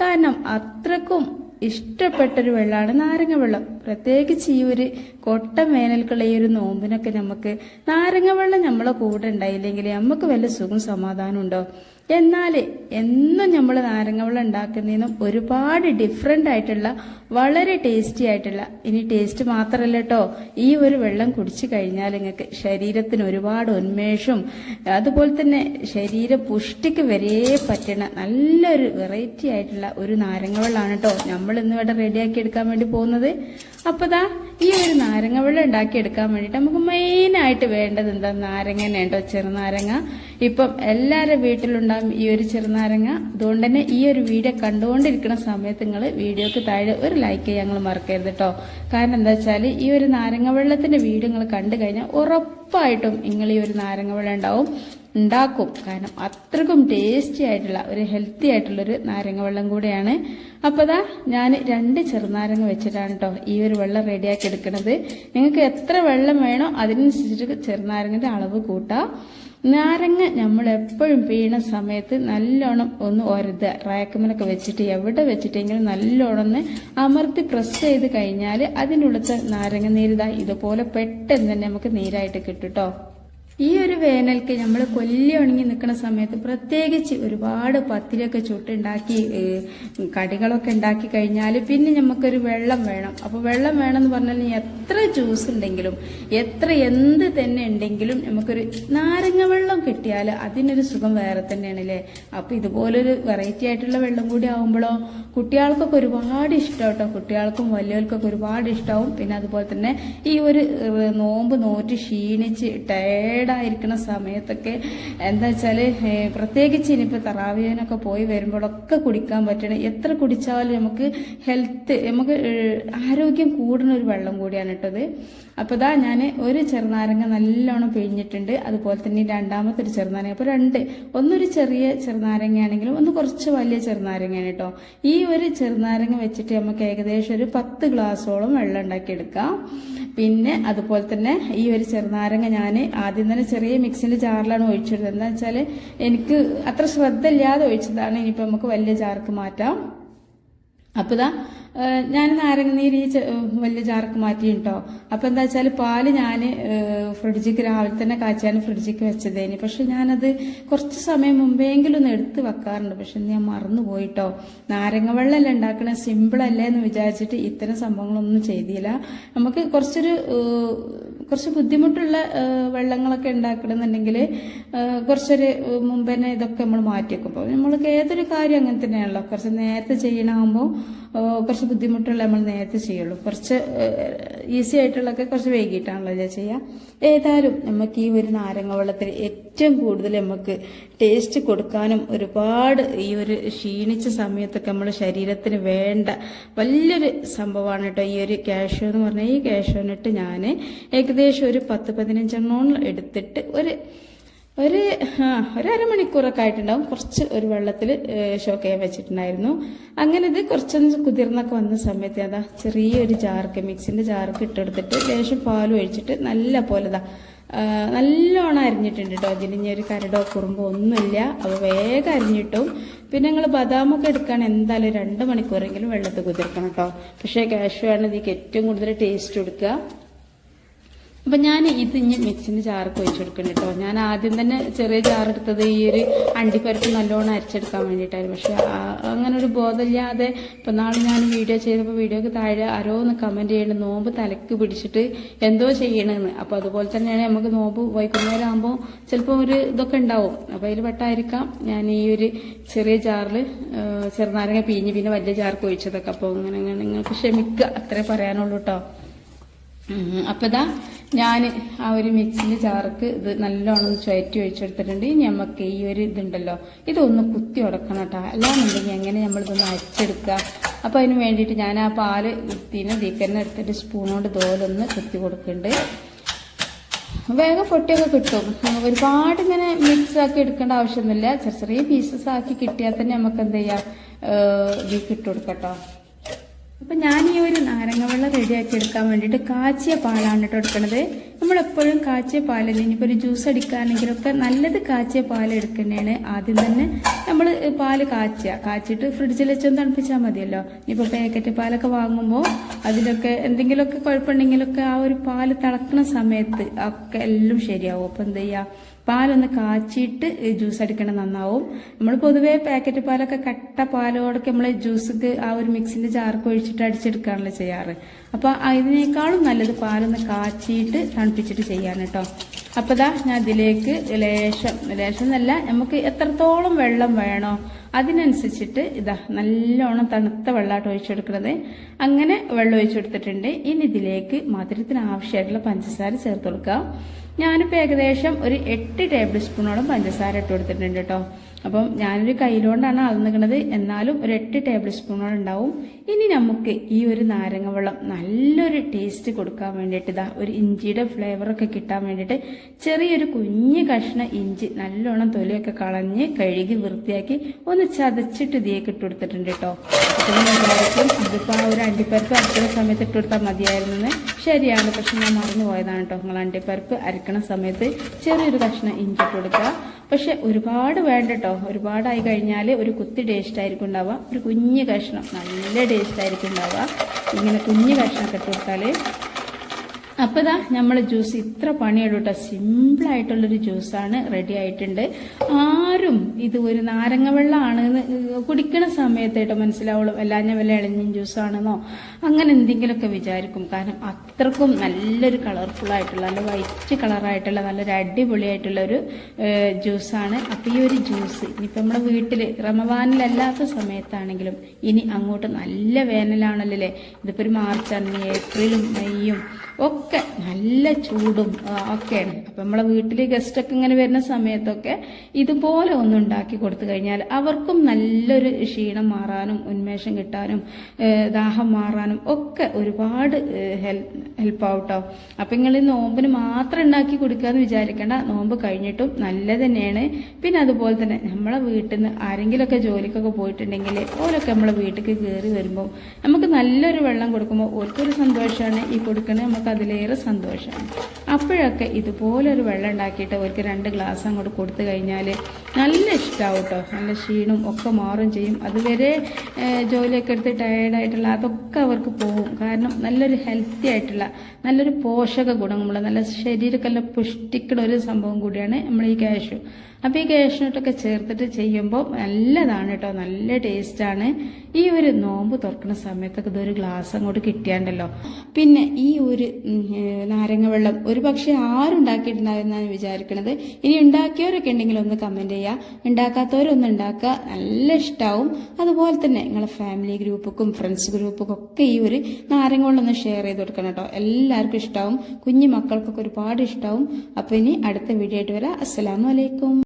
കാരണം അത്രക്കും ഇഷ്ടപ്പെട്ടൊരു വെള്ളമാണ് നാരങ്ങ വെള്ളം. പ്രത്യേകിച്ച് ഈ ഒരു കൊട്ട വേനൽക്കുള്ള ഈ ഒരു നോമ്പിനൊക്കെ നമുക്ക് നാരങ്ങ വെള്ളം നമ്മളെ കൂടെ ഉണ്ടായില്ലെങ്കിൽ നമുക്ക് വല്ല സുഖം സമാധാനം ഉണ്ടോ? എന്നാൽ എന്നും നമ്മൾ നാരങ്ങ വെള്ളം ഉണ്ടാക്കുന്നതിനും ഒരുപാട് ഡിഫറെൻ്റ് ആയിട്ടുള്ള വളരെ ടേസ്റ്റി ആയിട്ടുള്ള, ഇനി ടേസ്റ്റ് മാത്രമല്ല കേട്ടോ, ഈ ഒരു വെള്ളം കുടിച്ചു കഴിഞ്ഞാൽ നിങ്ങൾക്ക് ശരീരത്തിന് ഒരുപാട് ഉന്മേഷവും അതുപോലെ തന്നെ ശരീര പുഷ്ടിക്ക് വരെ പറ്റണ നല്ലൊരു വെറൈറ്റി ആയിട്ടുള്ള ഒരു നാരങ്ങ വെള്ളമാണ് കേട്ടോ നമ്മൾ ഇന്ന് ഇവിടെ റെഡിയാക്കി എടുക്കാൻ വേണ്ടി പോകുന്നത്. അപ്പോൾ ദാ ഈ ഒരു നാരങ്ങ വെള്ളം ഉണ്ടാക്കിയെടുക്കാൻ വേണ്ടിയിട്ട് നമുക്ക് മെയിനായിട്ട് വേണ്ടത് എന്താ? നാരങ്ങ തന്നെ കേട്ടോ, ചെറുനാരങ്ങ. ഇപ്പം എല്ലാവരുടെ വീട്ടിലുണ്ടാകും ഈ ഒരു ചെറുനാരങ്ങ. അതുകൊണ്ട് തന്നെ ഈ ഒരു വീഡിയോ കണ്ടുകൊണ്ടിരിക്കുന്ന സമയത്ത് നിങ്ങൾ വീഡിയോക്ക് താഴെ ഒരു ലൈക്ക് ചെയ്യാൻ ഞങ്ങൾ മറക്കരുത് കേട്ടോ. കാരണം എന്താ വെച്ചാൽ ഈ ഒരു നാരങ്ങ വെള്ളത്തിന്റെ വീഡിയോ നിങ്ങൾ കണ്ടു കഴിഞ്ഞാൽ ഉറപ്പായിട്ടും നിങ്ങൾ ഈ ഒരു നാരങ്ങ വെള്ളം ഉണ്ടാക്കും. കാരണം അത്രക്കും ടേസ്റ്റി ആയിട്ടുള്ള ഒരു ഹെൽത്തി ആയിട്ടുള്ളൊരു നാരങ്ങ വെള്ളം കൂടെയാണ്. അപ്പോൾ ദാ ഞാൻ 2 ചെറുനാരങ്ങ വെച്ചിട്ടാണ് കേട്ടോ ഈ ഒരു വെള്ളം റെഡിയാക്കി എടുക്കുന്നത്. നിങ്ങൾക്ക് എത്ര വെള്ളം വേണോ അതിനനുസരിച്ചിട്ട് ചെറുനാരങ്ങന്റെ അളവ് കൂട്ടാം. നാരങ്ങ നമ്മൾ എപ്പോഴും പിഴിയണ സമയത്ത് നല്ലോണം ഒന്ന് ഒരതുക, റാക്കുമലൊക്കെ വെച്ചിട്ട് എവിടെ വെച്ചിട്ടെങ്കിലും നല്ലോണം ഒന്ന് അമർത്തി പ്രസ് ചെയ്ത് കഴിഞ്ഞാൽ അതിനുള്ളത്തെ നാരങ്ങ നീര് ഇതുപോലെ പെട്ടെന്ന് തന്നെ നമുക്ക് നീരായിട്ട് കിട്ടും കേട്ടോ. ഈ ഒരു വേനൽക്ക് നമ്മൾ കൊല്ലി ഉണങ്ങി നിൽക്കുന്ന സമയത്ത് പ്രത്യേകിച്ച് ഒരുപാട് പത്തിരിയൊക്കെ ചുട്ടുണ്ടാക്കി കടികളൊക്കെ ഉണ്ടാക്കി കഴിഞ്ഞാൽ പിന്നെ നമുക്കൊരു വെള്ളം വേണം. അപ്പോൾ വെള്ളം വേണമെന്ന് പറഞ്ഞാൽ എത്ര ജ്യൂസ് ഉണ്ടെങ്കിലും എന്ത് തന്നെ ഉണ്ടെങ്കിലും നമുക്കൊരു നാരങ്ങ വെള്ളം കിട്ടിയാൽ അതിനൊരു സുഖം വേറെ തന്നെയാണല്ലേ. അപ്പോൾ ഇതുപോലൊരു വെറൈറ്റി ആയിട്ടുള്ള വെള്ളം കൂടി ആവുമ്പോഴോ കുട്ടികൾക്കൊക്കെ ഒരുപാട് ഇഷ്ടം കേട്ടോ. കുട്ടികൾക്കും വലിയവർക്കൊക്കെ ഒരുപാട് ഇഷ്ടമാവും. പിന്നെ അതുപോലെ തന്നെ ഈ ഒരു നോമ്പ് നോറ്റ് ക്ഷീണിച്ച് ടയേർഡായിരിക്കുന്ന സമയത്തൊക്കെ എന്താ വെച്ചാൽ പ്രത്യേകിച്ച് ഇനിയിപ്പോൾ തറാവിയനൊക്കെ പോയി വരുമ്പോഴൊക്കെ കുടിക്കാൻ പറ്റണം. എത്ര കുടിച്ചാലും നമുക്ക് ആരോഗ്യം കൂടുന്ന ഒരു വെള്ളം കൂടിയാണ് ഇട്ടത്. അപ്പോൾ ദാ ഞാൻ ഒരു ചെറുനാരങ്ങ നല്ലോണം പിഴിഞ്ഞിട്ടുണ്ട്. അതുപോലെ തന്നെ രണ്ടാമത്തെ ഒരു ചെറുനാരങ്ങ. അപ്പോൾ ഒന്നൊരു ചെറിയ ചെറുനാരങ്ങയാണെങ്കിലും ഒന്ന് കുറച്ച് വലിയ ചെറുനാരങ്ങയാണ് കേട്ടോ. ഈ ഒരു ചെറുനാരങ്ങ വെച്ചിട്ട് നമുക്ക് ഏകദേശം ഒരു 10 ഗ്ലാസോളം വെള്ളം ഉണ്ടാക്കിയെടുക്കാം. പിന്നെ അതുപോലെ തന്നെ ഈ ഒരു ചെറുനാരങ്ങ ഞാൻ ആദ്യം തന്നെ ചെറിയ മിക്സിന്റെ ജാറിലാണ് ഒഴിച്ചെടുത്തത്. എന്താ വെച്ചാൽ എനിക്ക് അത്ര ശ്രദ്ധ ഇല്ലാതെ ഒഴിച്ചതാണ്. ഇനിയിപ്പോൾ നമുക്ക് വലിയ ജാർക്ക് മാറ്റാം. അപ്പോൾ ഇതാ ഞാൻ നാരങ്ങ നീര് ഈ വലിയ ജാർക്ക് മാറ്റി കേട്ടോ. അപ്പോൾ എന്താ വെച്ചാൽ പാല് ഞാൻ ഫ്രിഡ്ജിക്ക് രാവിലെ തന്നെ കാച്ചാണ് ഫ്രിഡ്ജിക്ക് വെച്ചതേന്. പക്ഷെ ഞാനത് കുറച്ച് സമയം മുമ്പെങ്കിലും ഒന്ന് എടുത്ത് വെക്കാറുണ്ട്. പക്ഷെ ഞാൻ മറന്നുപോയിട്ടോ. നാരങ്ങ വെള്ളമല്ല ഉണ്ടാക്കണ, സിമ്പിൾ അല്ലേ എന്ന് വിചാരിച്ചിട്ട് ഇത്തരം സംഭവങ്ങളൊന്നും ചെയ്തില്ല. നമുക്ക് കുറച്ച് ബുദ്ധിമുട്ടുള്ള വെള്ളങ്ങളൊക്കെ ഉണ്ടാക്കണമെന്നുണ്ടെങ്കിൽ കുറച്ചൊരു മുമ്പ് തന്നെ ഇതൊക്കെ നമ്മൾ മാറ്റിവെക്കും. അപ്പോൾ നമ്മൾക്ക് ഏതൊരു കാര്യം അങ്ങനെ തന്നെയാണല്ലോ. കുറച്ച് നേരത്തെ ചെയ്യണമാകുമ്പോൾ കുറച്ച് ബുദ്ധിമുട്ടുള്ള നമ്മൾ നേരത്തെ ചെയ്യുള്ളൂ. കുറച്ച് ഈസി ആയിട്ടുള്ളതൊക്കെ കുറച്ച് വൈകിട്ടാണല്ലോ ചെയ്യാം. ഏതായാലും നമുക്ക് ഈ ഒരു നാരങ്ങ വെള്ളത്തിൽ ഏറ്റവും കൂടുതൽ നമുക്ക് ടേസ്റ്റ് കൊടുക്കാനും ഒരുപാട് ഈ ഒരു ക്ഷീണിച്ച സമയത്തൊക്കെ നമ്മുടെ ശരീരത്തിന് വേണ്ട വലിയൊരു സംഭവമാണ് കേട്ടോ ഈ ഒരു കാഷ്യൂ എന്ന് പറഞ്ഞാൽ. ഈ കാഷ്യൂനിട്ട് ഞാൻ ഏകദേശം ഒരു 10-15 എണ്ണോളം എടുത്തിട്ട് ഒരു അരമണിക്കൂറൊക്കെ ആയിട്ടുണ്ടാവും. കുറച്ച് ഒരു വെള്ളത്തിൽ ഷോക്ക് ചെയ്യാൻ വെച്ചിട്ടുണ്ടായിരുന്നു. അങ്ങനെ ഇത് കുറച്ചൊന്ന് കുതിർന്നൊക്കെ വന്ന സമയത്ത് അതാ ചെറിയൊരു ജാർക്ക് മിക്സിന്റെ ജാർക്ക് ഇട്ടെടുത്തിട്ട് ലേശം പാലും ഒഴിച്ചിട്ട് നല്ല പോലെ നല്ലോണം അരിഞ്ഞിട്ടുണ്ട് കേട്ടോ. അതിന് ഇനി ഒരു കരടോ കുറുമ്പോ ഒന്നുമില്ല. അപ്പോൾ വേഗം അരിഞ്ഞിട്ടും പിന്നെ നിങ്ങൾ ബദാമൊക്കെ എടുക്കാൻ എന്തായാലും 2 മണിക്കൂറെങ്കിലും വെള്ളത്തിൽ കുതിർക്കണം കേട്ടോ. പക്ഷേ കാഷ്യൂ ആണ് ഇതിക്ക് ഏറ്റവും കൂടുതൽ ടേസ്റ്റ് കൊടുക്കുക. അപ്പം ഞാൻ ഇത് ഇനി മിക്സിൻ്റെ ജാർക്ക് ഒഴിച്ചു കൊടുക്കണം കേട്ടോ. ഞാൻ ആദ്യം തന്നെ ചെറിയ ജാറെടുത്തത് ഈ ഒരു അണ്ടിപ്പരിപ്പ് നല്ലോണം അരച്ചെടുക്കാൻ വേണ്ടിയിട്ടായിരുന്നു. പക്ഷെ അങ്ങനെ ഒരു ബോധമില്ലാതെ ഇപ്പം നാളെ ഞാൻ വീഡിയോ ചെയ്തപ്പോൾ വീഡിയോക്ക് താഴെ ആരോ ഒന്ന് കമൻറ്റ് ചെയ്യണം നോമ്പ് തലക്ക് പിടിച്ചിട്ട് എന്തോ ചെയ്യണമെന്ന്. അപ്പോൾ അതുപോലെ തന്നെയാണ് നമുക്ക് നോമ്പ് വൈകുന്നേരം ആകുമ്പോൾ ചിലപ്പോൾ ഒരു ഇതൊക്കെ ഉണ്ടാവും. അപ്പോൾ അതിൽ പെട്ടായിരിക്കാം ഞാൻ ഈ ഒരു ചെറിയ ജാറിൽ ചെറുനാരങ്ങ പിഴിഞ്ഞ് പിന്നെ വലിയ ജാർക്ക് ഒഴിച്ചതൊക്കെ. അപ്പോൾ അങ്ങനെ നിങ്ങൾക്ക് ക്ഷമിക്കുക, അത്രേ പറയാനുള്ളൂ കേട്ടോ. അപ്പോൾ ഇതാ ഞാൻ ആ ഒരു മിക്സിൻ്റെ ജാർക്ക് ഇത് നല്ലോണം ചുവറ്റി ഒഴിച്ചെടുത്തിട്ടുണ്ട്. ഇനി നമുക്ക് ഈ ഒരു ഇതുണ്ടല്ലോ ഇതൊന്ന് കുത്തി ഉടക്കണം കേട്ടോ. അല്ലാന്നുണ്ടെങ്കിൽ എങ്ങനെ നമ്മളിതൊന്ന് അരച്ചെടുക്കുക. അപ്പോൾ അതിന് വേണ്ടിയിട്ട് ഞാൻ ആ പാല് ദീക്കന്നെ എടുത്തിട്ട് സ്പൂണോട് തോലൊന്ന് കുത്തി കൊടുക്കുന്നുണ്ട്. വേഗം പൊട്ടിയൊക്കെ കിട്ടും. ഒരുപാട് ഇങ്ങനെ മിക്സ് ആക്കി എടുക്കേണ്ട ആവശ്യമൊന്നുമില്ല. ചെറിയ പീസസ് ആക്കി കിട്ടിയാൽ തന്നെ നമുക്ക് എന്ത് ചെയ്യാം ഇതിൽ ഇട്ട് കൊടുക്കട്ടോ. അപ്പൊ ഞാൻ ഈ ഒരു നാരങ്ങ വെള്ളം റെഡിയാക്കി എടുക്കാൻ വേണ്ടിയിട്ട് കാച്ചിയ പാലാണ് കേട്ടോ എടുക്കണത്. നമ്മളെപ്പോഴും കാച്ചിയ പാലല്ലേ, ഇനിയിപ്പോൾ ഒരു ജ്യൂസ് അടിക്കുകയാണെങ്കിലൊക്കെ നല്ലത് കാച്ചിയ പാൽ എടുക്കുന്നതാണ്. ആദ്യം തന്നെ നമ്മൾ പാല് കാച്ചിട്ട് ഫ്രിഡ്ജിൽ വെച്ചൊന്ന് തണുപ്പിച്ചാൽ മതിയല്ലോ. ഇനിയിപ്പോൾ പാക്കറ്റ് പാലൊക്കെ വാങ്ങുമ്പോൾ അതിലൊക്കെ എന്തെങ്കിലുമൊക്കെ കുഴപ്പമുണ്ടെങ്കിലൊക്കെ ആ ഒരു പാല് തിളക്കുന്ന സമയത്ത് ഒക്കെ എല്ലാം ശരിയാവും. അപ്പം എന്ത് ചെയ്യുക, പാലൊന്ന് കാച്ചിട്ട് ജ്യൂസ് അടിക്കണം, നന്നാവും. നമ്മൾ പൊതുവേ പാക്കറ്റ് പാലൊക്കെ കട്ട പാലോടൊക്കെ നമ്മൾ ജ്യൂസിക്ക് ആ ഒരു മിക്സിന്റെ ജാർക്ക് ഒഴിച്ചിട്ട് അടിച്ചെടുക്കാണല്ലോ ചെയ്യാറ്. അപ്പൊ അതിനേക്കാളും നല്ലത് പാലൊന്ന് കാച്ചിയിട്ട് തണുപ്പിച്ചിട്ട് ചെയ്യാൻ കേട്ടോ. അപ്പൊ ഞാൻ ഇതിലേക്ക് ലേശം എന്നല്ല, നമുക്ക് എത്രത്തോളം വെള്ളം വേണോ അതിനനുസരിച്ചിട്ട് നല്ലോണം തണുത്ത വെള്ളമായിട്ട് ഒഴിച്ചെടുക്കുന്നത്. അങ്ങനെ വെള്ളം ഒഴിച്ചെടുത്തിട്ടുണ്ട്. ഇനി ഇതിലേക്ക് മധുരത്തിന് ആവശ്യമായിട്ടുള്ള പഞ്ചസാര ചേർത്ത് കൊടുക്കാം. ഞാനിപ്പോൾ ഏകദേശം ഒരു 8 ടേബിൾ സ്പൂണോളം പഞ്ചസാര ഇട്ട് കൊടുത്തിട്ടുണ്ട് കേട്ടോ. അപ്പം ഞാനൊരു കയ്യിലോണ്ടാണ് അളന്നിക്കണത്, എന്നാലും ഒരു 8 ടേബിൾ സ്പൂണോളം ഉണ്ടാവും. ഇനി നമുക്ക് ഈ ഒരു നാരങ്ങ വെള്ളം നല്ലൊരു ടേസ്റ്റ് കൊടുക്കാൻ വേണ്ടിയിട്ട് ഒരു ഇഞ്ചിയുടെ ഫ്ലേവറൊക്കെ കിട്ടാൻ വേണ്ടിയിട്ട് ചെറിയൊരു കുഞ്ഞ് കഷ്ണം ഇഞ്ചി നല്ലോണം തൊലിയൊക്കെ കളഞ്ഞ് കഴുകി വൃത്തിയാക്കി ഒന്ന് ചതച്ചിട്ട് ഇതിലേക്ക് ഇട്ട് കൊടുത്തിട്ടുണ്ട് കേട്ടോ. ഇതിപ്പോൾ ആ ഒരു അണ്ടിപ്പരിപ്പ് അരക്കുന്ന സമയത്ത് ഇട്ട് കൊടുത്താൽ മതിയായിരുന്നു. ശരിയാണ്, പക്ഷെ ഞാൻ മറന്നു പോയതാണ് കേട്ടോ. നിങ്ങൾ അണ്ടിപ്പരിപ്പ് അരക്കണ സമയത്ത് ചെറിയൊരു കഷ്ണം ഇഞ്ചി ഇട്ട് കൊടുക്കുക. പക്ഷെ ഒരുപാട് വേണ്ട കേട്ടോ. ഒരുപാടായി കഴിഞ്ഞാൽ ഒരു കുത്തി ടേസ്റ്റ് ആയിരിക്കും ഉണ്ടാവുക. ഒരു കുഞ്ഞ് കഷ്ണം നല്ല ടേസ്റ്റ് ആയിരിക്കും ഉണ്ടാവുക. ഇങ്ങനെ കുഞ്ഞ് കഷ്ണമൊക്കെ ഇട്ട് കൊടുത്താൽ. അപ്പോൾ നമ്മൾ ജ്യൂസ് ഇത്ര പണിയുള്ളൂ കേട്ടോ. സിമ്പിളായിട്ടുള്ളൊരു ജ്യൂസാണ്, റെഡി ആയിട്ടുണ്ട്. ആരും ഇത് ഒരു നാരങ്ങ വെള്ളമാണെന്ന് കുടിക്കണ സമയത്തായിട്ടോ മനസ്സിലാവുള്ളൂ. അല്ലാഞ്ഞ വല്ല ഇളഞ്ഞിൻ ജ്യൂസാണെന്നോ അങ്ങനെ എന്തെങ്കിലുമൊക്കെ വിചാരിക്കും. കാരണം അത്രക്കും നല്ലൊരു കളർഫുൾ ആയിട്ടുള്ള, നല്ല വൈറ്റ് കളറായിട്ടുള്ള നല്ലൊരു അടിപൊളിയായിട്ടുള്ള ഒരു ജ്യൂസാണ്. അപ്പോൾ ഈ ഒരു ജ്യൂസ് ഇനിയിപ്പോൾ നമ്മുടെ വീട്ടിൽ റമദാനിലല്ലാത്ത സമയത്താണെങ്കിലും ഇനി അങ്ങോട്ട് നല്ല വേനലാണല്ലേ. ഇതിപ്പോൾ ഒരു മാർച്ചാണ്, ഏപ്രിലും മെയ്യും ഒക്കെ നല്ല ചൂടും ഒക്കെയാണ്. അപ്പം നമ്മളെ വീട്ടിൽ ഗസ്റ്റൊക്കെ ഇങ്ങനെ വരുന്ന സമയത്തൊക്കെ ഇതുപോലെ ഒന്ന് ഉണ്ടാക്കി കൊടുത്തു കഴിഞ്ഞാൽ അവർക്കും നല്ലൊരു ക്ഷീണം മാറാനും ഉന്മേഷം കിട്ടാനും ദാഹം മാറാനും ഒക്കെ ഒരുപാട് ഹെൽപ്പാവട്ടോ. അപ്പം നിങ്ങൾ നോമ്പിന് മാത്രം ഉണ്ടാക്കി കൊടുക്കാന്ന് വിചാരിക്കേണ്ട, നോമ്പ് കഴിഞ്ഞിട്ടും നല്ലത് തന്നെയാണ്. പിന്നെ അതുപോലെ തന്നെ നമ്മളെ വീട്ടിൽ നിന്ന് ആരെങ്കിലുമൊക്കെ ജോലിക്കൊക്കെ പോയിട്ടുണ്ടെങ്കിൽ ഓരൊക്കെ നമ്മളെ വീട്ടിലേക്ക് കയറി വരുമ്പോൾ നമുക്ക് നല്ലൊരു വെള്ളം കൊടുക്കുമ്പോൾ ഓർക്കൊരു സന്തോഷമാണ്, ഈ കൊടുക്കണേ നമുക്ക് അതിലേറെ സന്തോഷമാണ്. അപ്പോഴൊക്കെ ഇതുപോലൊരു വെള്ളം ഉണ്ടാക്കിയിട്ട് അവർക്ക് 2 ഗ്ലാസ് അങ്ങോട്ട് കൊടുത്തു കഴിഞ്ഞാൽ നല്ല ഇഷ്ടമാവും കേട്ടോ. നല്ല ക്ഷീണവും ഒക്കെ മാറും ചെയ്യും. അതുവരെ ജോലിയൊക്കെ എടുത്ത് ടയേർഡായിട്ടുള്ള അതൊക്കെ അവർക്ക് പോകും. കാരണം നല്ലൊരു ഹെൽത്തി ആയിട്ടുള്ള നല്ലൊരു പോഷക ഗുണങ്ങളുള്ള നല്ല ശരീരക്കെല്ലാം പുഷ്ടിക്കുന്ന ഒരു സംഭവം കൂടിയാണ് നമ്മൾ ഈ കാഷ്യൂ. അപ്പോൾ ഈ കാഷ്യൂനട്ടൊക്കെ ചേർത്തിട്ട് ചെയ്യുമ്പോൾ നല്ലതാണ് കേട്ടോ, നല്ല ടേസ്റ്റാണ്. ഈ ഒരു നോമ്പ് തുറക്കുന്ന സമയത്തൊക്കെ ഇതൊരു ഗ്ലാസ് അങ്ങോട്ട് കിട്ടിയാണ്ടല്ലോ. പിന്നെ ഈ ഒരു നാരങ്ങ വെള്ളം ഒരു പക്ഷേ ആരുണ്ടാക്കിയിട്ടുണ്ടാകുന്നാണ് വിചാരിക്കണത്. ഇനി ഉണ്ടാക്കിയവരൊക്കെ ഉണ്ടെങ്കിൽ ഒന്ന് കമൻറ്റ് ചെയ്യുക. ഉണ്ടാക്കാത്തവരൊന്ന് ഉണ്ടാക്കുക, നല്ല ഇഷ്ടമാവും. അതുപോലെ തന്നെ നിങ്ങളെ ഫാമിലി ഗ്രൂപ്പുക്കും ഫ്രണ്ട്സ് ഗ്രൂപ്പുക്കും ഒക്കെ ഈ ഒരു നാരങ്ങ വെള്ളം ഒന്ന് ഷെയർ ചെയ്ത് കൊടുക്കണം കേട്ടോ. എല്ലാവർക്കും ഇഷ്ടമാവും, കുഞ്ഞു മക്കൾക്കൊക്കെ ഒരുപാട് ഇഷ്ടമാവും. അപ്പോൾ ഇനി അടുത്ത വീഡിയോ ആയിട്ട് വരാം. അസ്സലാമു അലൈക്കും.